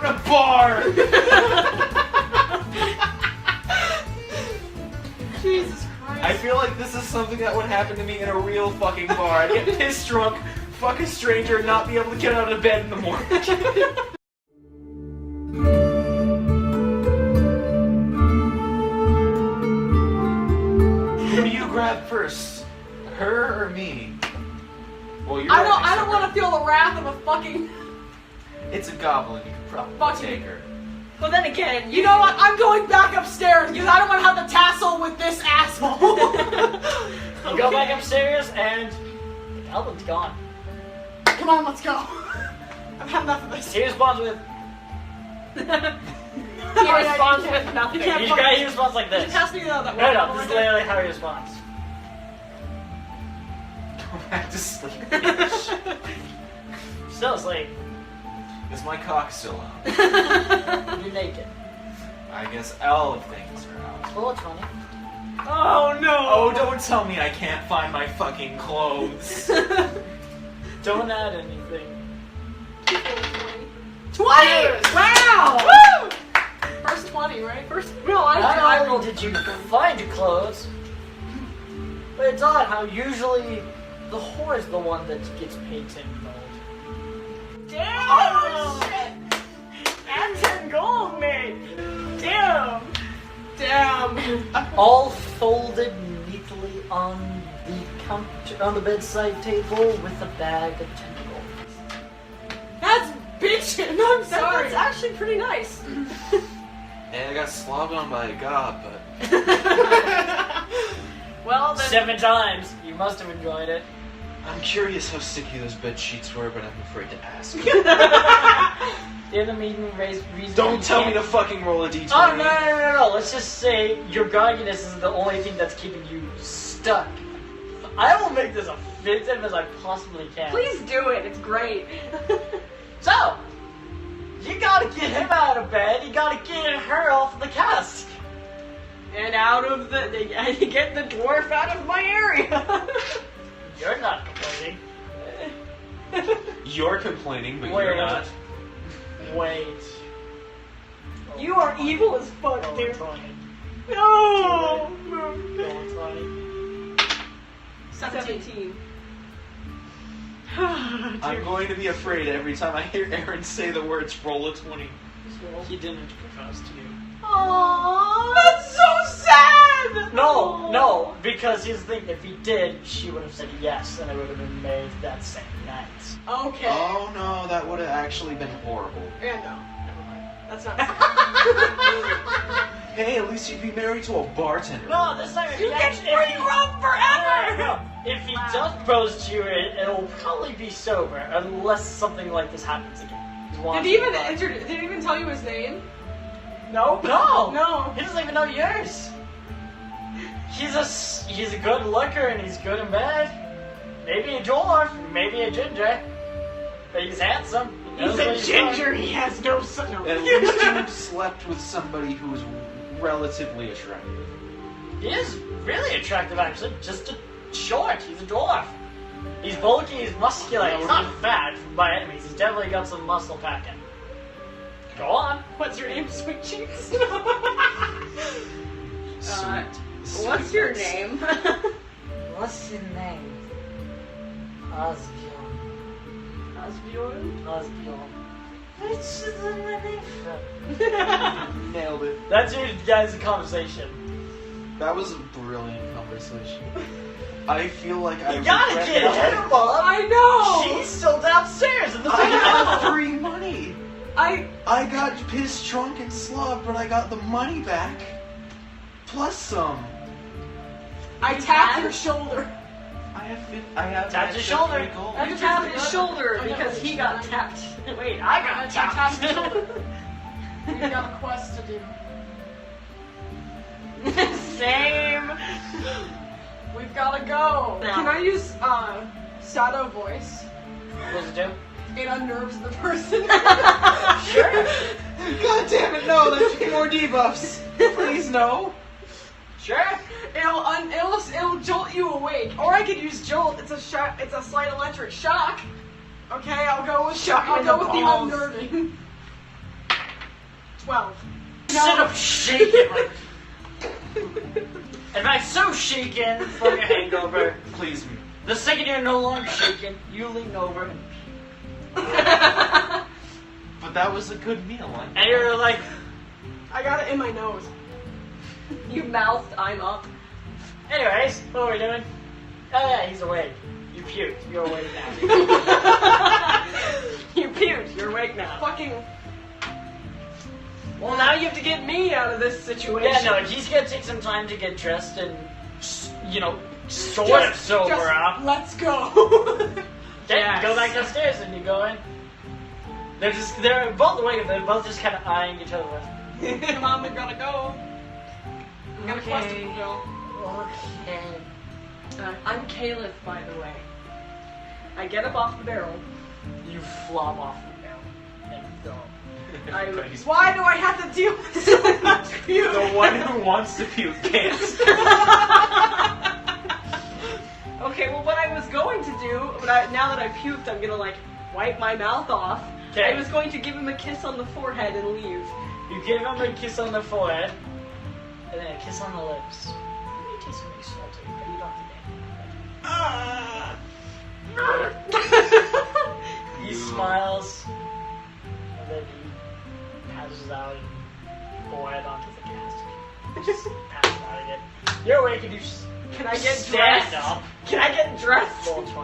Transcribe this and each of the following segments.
a bar! Jesus Christ. I feel like this is something that would happen to me in a real fucking bar. I'd get pissed drunk, fuck a stranger, and not be able to get out of bed in the morning. Who do you grab first? Her or me? Well, you're I don't want to feel the wrath of a fucking... It's a goblin, you could probably Fucking- take her. But then again, You know what? I'm going back upstairs because I don't want to have to tassel with this asshole. You go back upstairs and the goblin's gone. Come on, let's go. I've had enough of this. He responds with. He responds with nothing. You can't He fucking- responds like Can this. you pass me that No, no, this is literally how he responds. Go back to sleep. Still asleep. Is my cock still out? You're naked. I guess all of things are out. Well, it's funny. Oh no! Oh, don't tell me I can't find my fucking clothes. Don't add anything. 20! Wow! Woo! First 20, right? First. No, Not only did you find your clothes, but it's odd how usually the whore is the one that gets paid 10 gold. Damn! Oh shit! And 10 gold, mate! Damn! Damn. All folded neatly on the counter, on the bedside table with a bag of 10 gold. That's bitchin'. No, I'm sorry. That's actually pretty nice. And I got slobbed on by a god, but... Well, then. 7 times. You must have enjoyed it. I'm curious how sticky those bed sheets were, but I'm afraid to ask. In the meeting, reason. Don't tell me to fucking roll a d20. Oh, no. Let's just say your godliness is the only thing that's keeping you stuck. I will make this offensive as I possibly can. Please do it. It's great. So, you gotta get him out of bed, you gotta get her off the cask. And out of the. Get the dwarf out of my area. You're not complaining. You're complaining, but Wait. you're not. Wait. You are evil as fuck, Go dude. with 20. No! Go with 20. 17. I'm going to be afraid every time I hear Aaron say the words roll a 20. He didn't propose to you. Aww, that's so sad! No, because here's the thing, if he did, she would have said yes, and it would have been made that same night. Okay. Oh no, that would have actually been horrible. Yeah, no. Never mind. That's not. Hey, at least you'd be married to a bartender. No, this time if You he get actually... free rum forever! No. If he does propose to you, it'll probably be sober, unless something like this happens again. Did he even tell you his name? No. No. No. He doesn't even know yours. He's a good looker and he's good in bed. Maybe a dwarf, maybe a ginger, but he's handsome. He's a ginger. He has no son. At least you slept with somebody who was relatively attractive. He is really attractive, actually. Just short. He's a dwarf. He's bulky. He's muscular. He's not fat by enemies. He's definitely got some muscle packing. Go on. What's your name, Sweet Cheeks? Sweet. What's your name? What's your name? Osbjorn. Asbjorn? Osbjorn. Which is my name from? Nailed it. That's your guys' conversation. That was a brilliant conversation. I feel like I You gotta regret get it. her, Bob. I know. She's still downstairs in the I got second free money. I got pissed drunk and slobbed, but I got the money back. Plus some. I tapped your shoulder. I have Tapped your shoulder. gold. I just tapped his shoulder because he got tapped. Wait, I got I tapped his tapped. shoulder. We got a quest to do. Same. We've gotta go. No. Can I use shadow voice? What's it do? It unnerves the person. Sure. God damn it, no, there's more debuffs. Please, no. Sure. It'll jolt you awake. Or I could use jolt. It's a slight electric shock. Okay, I'll go with Shock I'll in go the with the balls. unnerving. 12. Sit up shaking like. In fact, so shaken from your hangover. Please me. The second you're no longer shaken, you lean over and But that was a good meal. and you're like, I got it in my nose. You mouthed, I'm up. anyways, what are we doing? Oh yeah, he's awake. You puked. You're awake now. You puked, you're awake now. Fucking. Well, now you have to get me out of this situation. Yeah, no, he's gonna take some time to get dressed and, you know, sort of sober up. Let's go. Then Yes. you go back upstairs and you go in. They're both awake, they're both just kind of eyeing each other. Come on, we gotta go. We got a quest to Okay. fulfill. Okay. I'm Kaeleth, by the way. I get up off the barrel. You flop off the barrel and go. Why do I have to deal with so much puke? The one who wants to puke can't. Okay, well, what I was going to do, now that I puked, I'm gonna, like, wipe my mouth off. Okay. I was going to give him a kiss on the forehead and leave. You give him a kiss on the forehead, and then a kiss on the lips. It tastes really salty, but you don't have to He smiles, and then he passes out and go right onto the cask. Just passes out again. You're awake and you Can I get stand dressed? up. Can I get dressed? Roll 20.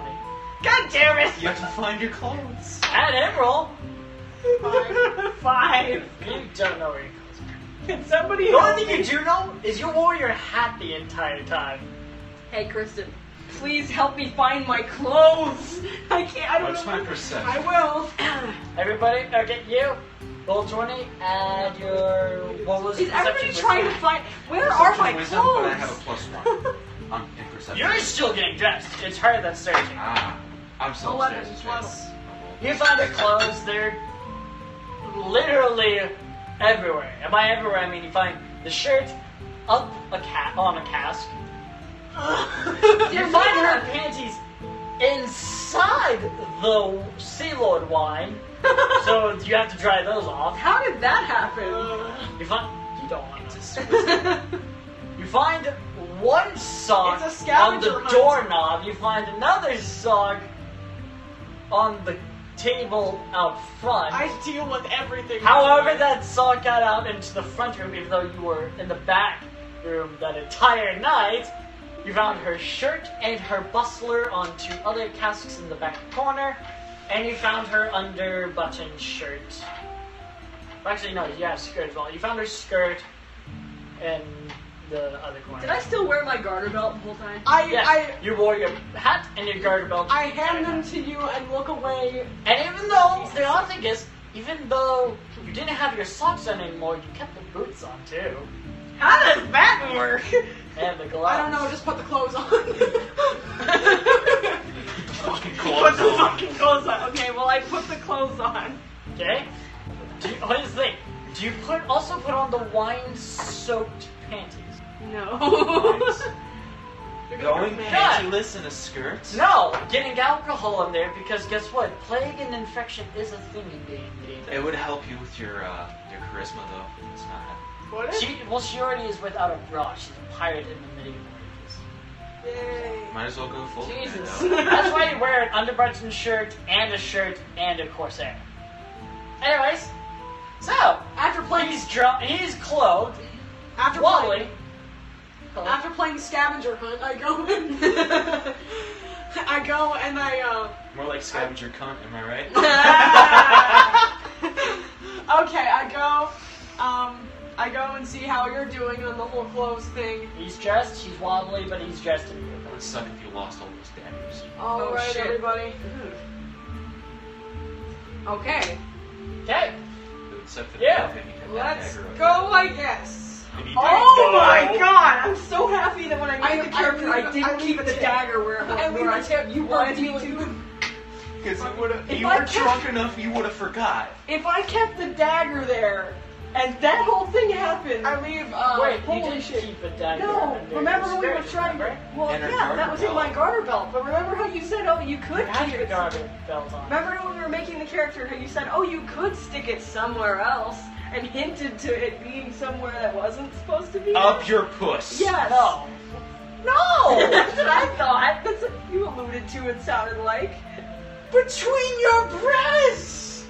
God damn it! You have to find your clothes. And him roll. 5. You don't know where your clothes are. Can somebody The help only thing me? you do know is you wore your hat the entire time. Hey, Kristen, please help me find my clothes. I can't. I don't What's know. my perception? I will. Everybody, okay, you roll 20 and your what was Is everybody perception trying to wisdom? find? Where are my Wisdom, clothes? but I have a +1 in perception. You're still getting dressed. It's her that's searching. Ah, I'm still 11 upstairs. plus. You find her clothes. They're literally everywhere. And by everywhere, I mean you find the shirt up on a cask. You find her panties inside the Sea Lord wine. So you have to dry those off. How did that happen? You don't want to. You find one sock It's a on scavenger the hunt. doorknob. You find another sock on the table out front. I deal with everything. However, that sock got out into the front room, even though you were in the back room that entire night. You found her shirt and her bustler on 2 other casks in the back corner, and you found her under-buttoned shirt. Actually, no, you have skirt as well. You found her skirt in the other corner. Did I still wear my garter belt the whole time? Yes, you wore your hat and your garter belt. I hand them to you and look away. And even though, the odd thing is, even though you didn't have your socks on anymore, you kept the boots on too. How does that work? And the gloves. I don't know, just put the clothes on. Fucking Put clothes the on. fucking clothes on. Okay, well I put the clothes on. Okay? What is the thing? Do you also put on the wine-soaked panties? No. Going God. pantyless in a skirt? No! Getting alcohol in there because guess what? Plague and infection is a thing in D&D. It would help you with your charisma, though. It's not. What is? She already is without a bra. She's a pirate in the medieval ages. Yay. Might as well go full. Jesus. That's why you wear an underbuttoned shirt and a corsair. Anyways, so After playing, he's drunk. He's clothed, after wobbly. playing scavenger hunt, I go and I go and More like scavenger cunt, am I right? okay, I go and see how you're doing on the whole clothes thing. He's dressed. He's wobbly, but he's dressed in blue. That would suck if you lost all those daggers. All right, shit. everybody. Okay. Okay. Except for Yeah. the and Let's dagger. go, I guess. And he Oh didn't my go. god! I'm so happy that when I I- made the character, I, I didn't leave keep a the tip. dagger where I leave where a tip. you wanted me dealing to. Because If you I were kept- drunk enough, you would have forgot. If I kept the dagger there, and that whole thing happened. I leave. Wait, you holy didn't shit. keep a dagger. No, under remember your when we were skirt, trying to. remember? Well, And her yeah, garter that was in belt. my garter belt. But remember how you said, oh, you could You had keep your it. garter belt on. Remember when we were making the character, how you said, oh, you could stick it somewhere else, and hinted to it being somewhere that wasn't supposed to be. Up your puss. Yes. No. That's what I thought. That's what you alluded to. It sounded like. Between your breasts.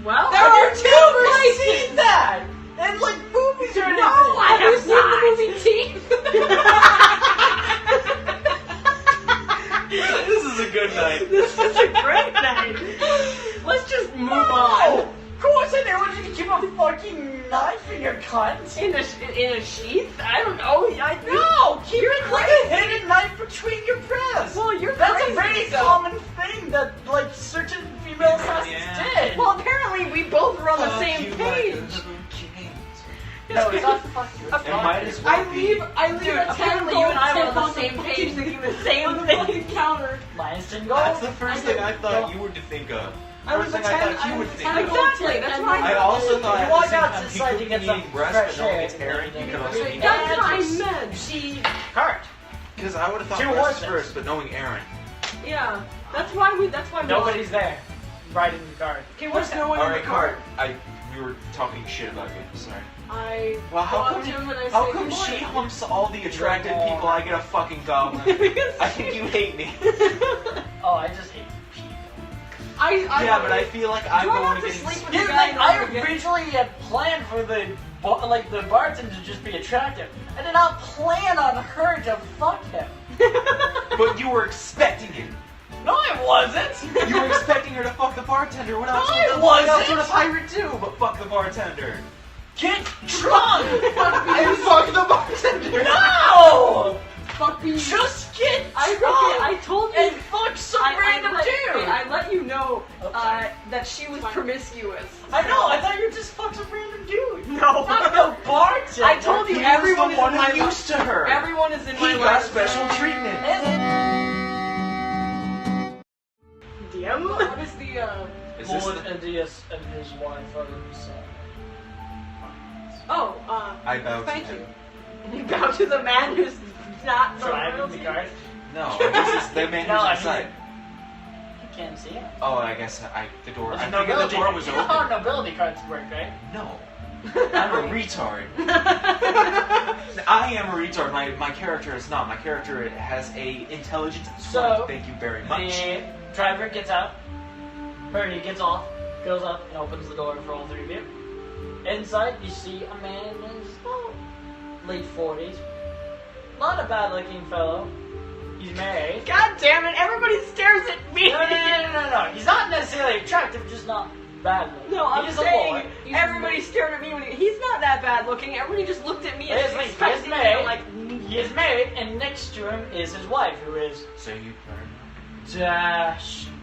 Well, There are two places. Seen that. And like movies or anything. No, have you seen the movie Teeth? This is a good night. This is a great night. Let's just move on. Of course I want you to keep a fucking knife in your cunt. In a sheath? I don't know. No, keep it like a hidden knife between your breasts. Well, you're That's crazy, a very so- common thing that like certain female assassins did. Well, apparently we both were on the same page. No, it's not fuck you. It might as well I leave Dude, a apparently tentacle you and I were tip on the same page thinking the same on the thing. fucking counter. Minus 10 gold. That's the first thing I thought you would think of. First thing I thought you would think of. Exactly, that's right. I also thought You at walk the same out time to people decide to can get be some eating breast, fresh but knowing air. it's Aaron, you can also eat That's And what I meant. She hurt. Because I would have thought Two breast horses. first, but knowing Aaron. Yeah, that's why Nobody's there. Writing the card. Okay, what's no one in the Alright, cart? Cart. We were talking shit about you. Sorry. I Well, how go up come, to him and I how say, come "Good she morning." humps all the attractive people? I get a fucking goblin. I think you hate me. Oh, I just hate people. Yeah, but I feel like I'm Do I the have one to getting. sleep with Dude, the guy like, I in the originally had planned for the bartender to just be attractive. I did not plan on her to fuck him. But you were expecting it. No, I wasn't. You were expecting her to fuck the bartender. What else? No, I What else wasn't. would a pirate do but fuck the bartender? Get drunk. And fuck the bartender. No. Fuck me. Just get I drunk. told you. And fuck some random dude. I let you know Oops. that she was promiscuous. I know. I thought you were just fuck some random dude. No. Fuck the bartender. I told you He everyone was is the one in my who used to her. Everyone is in my He got life. special treatment. DM. What is the Is this Lord the... Endius and his wife are inside. oh I bow thank to you. him. You bow to the man who's not the Driving the royalty. card. No, this is the man No, I who's mean- inside. You can't see him. Oh, I guess the door. There's I figured the door was open. Oh, nobility cards work, right? No. I'm a retard. I am a retard. My character is not. My character has a intelligence of So, sword. Thank you very much. The driver gets out, or he gets off, goes up, and opens the door for all three of you. Inside, you see a man in his late 40s. Not a bad-looking fellow. He's married. God damn it! Everybody stares at me. No. He's not necessarily attractive, just not bad looking. No, I'm He's a saying lord. everybody stared at me when he's not that bad looking. Everybody just looked at me and He is expected me to married. like. He is married, and next to him is his wife, who is So you learn. dashingly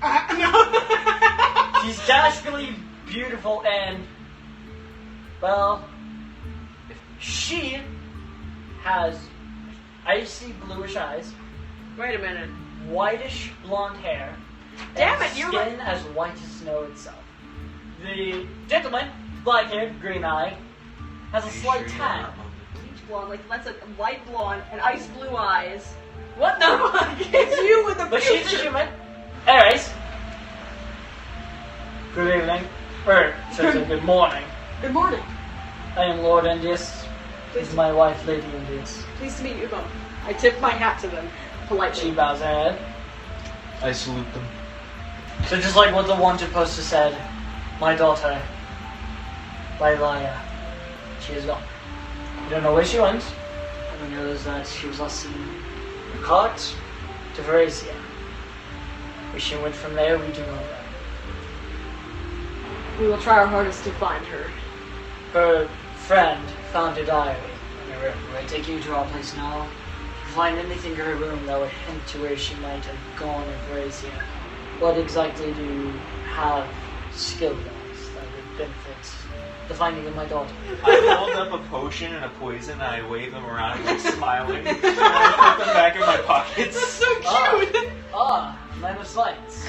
beautiful. No. She's dashingly beautiful, and well, she has icy bluish eyes, Wait a minute. whitish blonde hair, Damn and it, you're skin as white as snow itself. The gentleman, black-haired, green-eyed, has a slight tan. Peach blonde, like that's a light blonde and ice blue eyes. What the fuck? It's you with the But she's a human. Anyways, good evening, or should I say good morning. Good morning. I am Lord Endius. This is my wife, Lady Endius. Pleased to meet you both. I tip my hat to them politely. She bows her head. I salute them. So just like what the wanted poster said, my daughter, Lailia, she is gone. We don't know where she went. All we know is that she was last seen in a cart to Veracia. Where she went from there, we do not know. We will try our hardest to find her. Her friend found a diary. We're taking you to our place now. If you find anything in her room that would hint to where she might have gone in Veracia, what exactly do you have skill wise that would benefit the finding of my daughter? I hold up a potion and a poison and I wave them around like smiling. And I put them back in my pockets. That's so cute. Man of science.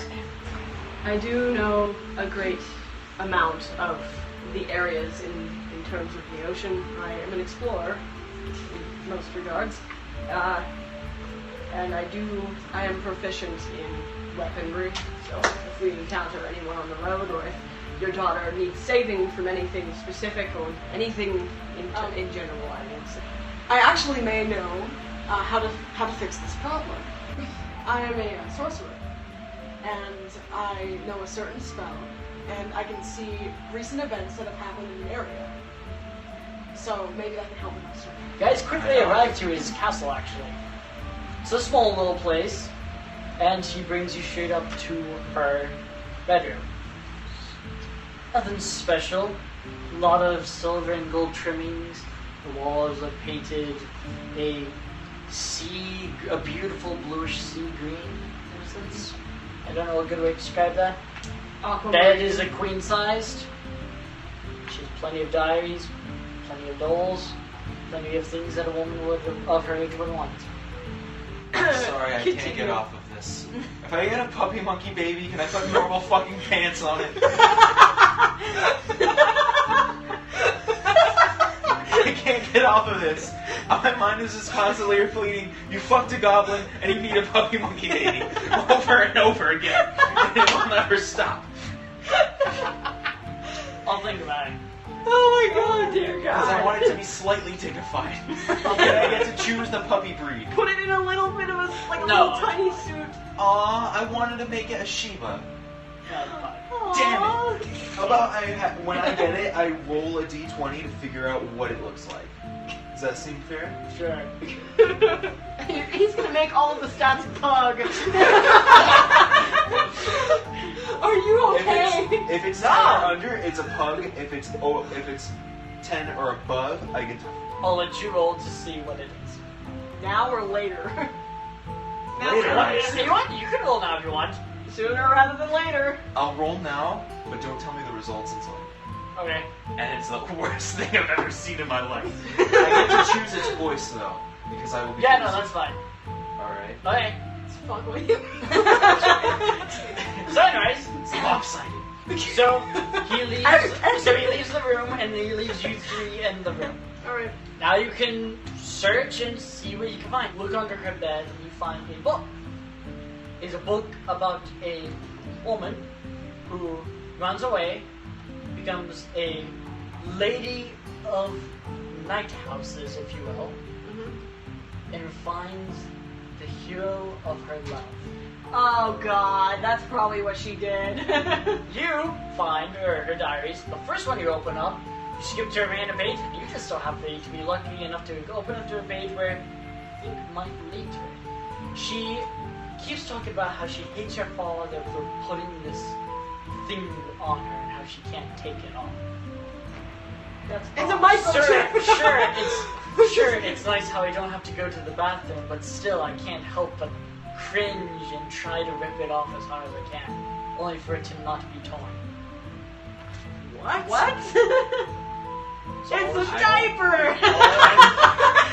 I do know a great amount of the areas in terms of the ocean. I am an explorer in most regards. And I am proficient in weaponry, so if we encounter anyone on the road or if your daughter needs saving from anything specific or anything in general, I would say. I actually may know how to fix this problem. I am a sorcerer, and I know a certain spell, and I can see recent events that have happened in the area. So maybe that can help in this. You guys quickly arrive to his castle, actually. It's a small little place, and she brings you straight up to her bedroom. Nothing special. A lot of silver and gold trimmings. The walls are painted a beautiful bluish sea green, in a sense. I don't know a good way to describe that. Bed is a queen-sized. She has plenty of diaries, plenty of dolls, plenty of things that a woman of her age would want. Sorry, I can't get off of this. If I get a puppy monkey baby, can I put normal fucking pants on it? I can't get off of this. My mind is just constantly repeating, you fucked a goblin and you need a puppy monkey baby. Over and over again. And it will never stop. I'll think about it. Oh my god, dear Because I God. want it to be slightly dignified. And I get to choose the puppy breed. Put it in a little bit of a, like a No. little tiny suit. Aw, I wanted to make it a Shiba. No, it's fine. Damn Aw. it! How about when I get it, I roll a d20 to figure out what it looks like. Does that seem fair? Sure. He's gonna make all of the stats pug. Are you okay? If it's 10 or under, it's a pug. If it's 10 or above, I get to. I'll let you roll to see what it is. Now or later? Later, I see. You can roll now if you want. Sooner rather than later. I'll roll now, but don't tell me the results until. Okay. And it's the worst thing I've ever seen in my life. I get to choose its voice though, because I will be. Yeah, no, that's fine. All right. Okay. Let's fuck with you. So anyways, It's lopsided. so he leaves the room and he leaves you three in the room. Alright. Now you can search and see what you can find. Look under her bed and you find a book. It's a book about a woman who runs away, becomes a lady of night houses, if you will, and finds the hero of her love. Oh god, that's probably what she did. You find her diaries. The first one you open up, you skip to a random page, and you just so happen to be lucky enough to open up to a page where I think might lead to it. She keeps talking about how she hates her father for putting this thing on her and how she can't take it off. It's a microchip. Sure, it's nice how I don't have to go to the bathroom, but still I can't help but cringe and try to rip it off as hard as I can, only for it to not be torn. What? So It's a I- diaper!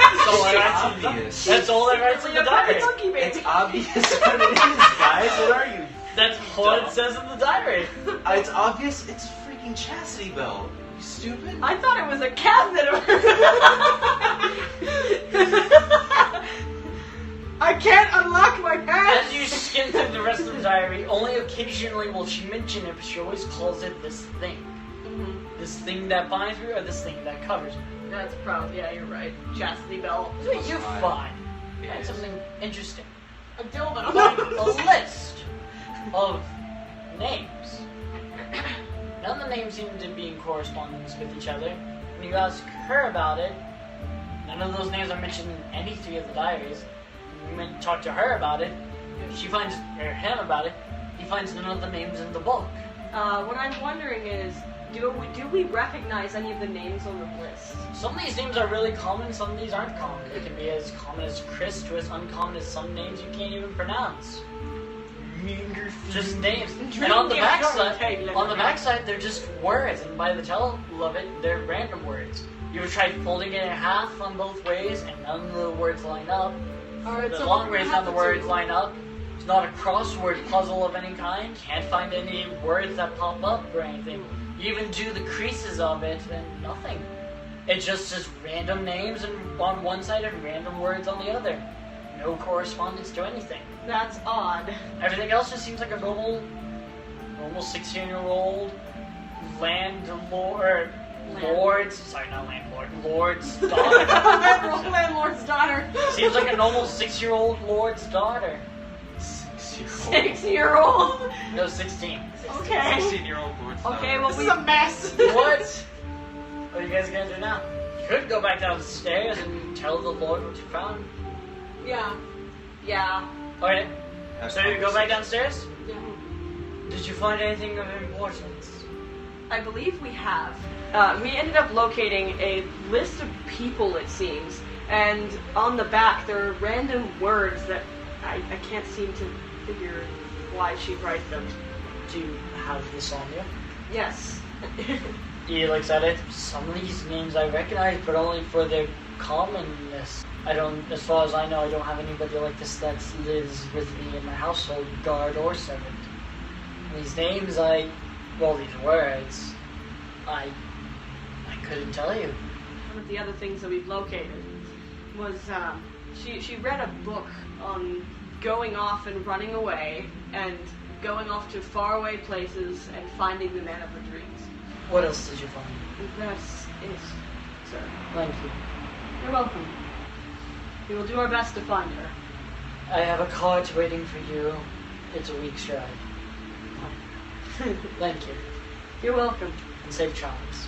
It's obvious. That's all that writes in the diary. Monkey baby. It's obvious what it is, guys. What are you? That's what it says in the diary. It's obvious. It's a freaking chastity belt. You stupid. I thought it was a cabinet. I can't unlock my As pants! you skim through the rest of the diary, only occasionally will she mention it, but she always calls it this thing. This thing that binds me or this thing that covers me. That's probably, yeah, you're right. Chastity belt. You Fine. find It is. something interesting. A dildo. Find a list of names. None of the names seem to be in correspondence with each other. When you ask her about it, none of those names are mentioned in any three of the diaries. When you talk to her about it, she finds, or him about it, he finds none of the names in the book. What I'm wondering is, do we recognize any of the names on the list? Some of these names are really common, some of these aren't common. They can be as common as Chris to as uncommon as some names you can't even pronounce. Just names. And on the backside, they're just words, and by the tell of it, they're random words. You would try folding it in half on both ways, and none of the words line up. Alright, The so long we're ways gonna none have of the to words do- line up. It's not a crossword puzzle of any kind. Can't find any words that pop up or anything. You even do the creases of it, and nothing. It's just random names and on one side and random words on the other. No correspondence to anything. That's odd. Everything else just seems like a normal 16-year-old landlord, lord's, sorry, not landlord, lord's daughter. Landlord's daughter. Seems like a normal 6-year-old lord's daughter. 6-year-old. 6-year-old. No, 16. Okay. 16-year-old lord's Okay, daughter. well, This is a mess. What? What are you guys gonna do now? You could go back downstairs and tell the lord what you found. Yeah. Yeah. Okay, That's so you go back downstairs? Yeah. Did you find anything of importance? I believe we have. We ended up locating a list of people, it seems, and on the back there are random words that I can't seem to figure why she'd write them. Do you have this on you? Yes. He looks at it. Some of these names I recognize, but only for their commonness. I don't, as far as I know, I don't have anybody like this that lives with me in my household, guard or servant. These names these words, I couldn't tell you. One of the other things that we've located was she read a book on going off and running away and going off to faraway places and finding the man of her dreams. What else did you find? That's it, sir. Thank you. You're welcome. We will do our best to find her. I have a cart waiting for you. It's a week's drive. Thank you. You're welcome. And safe travels.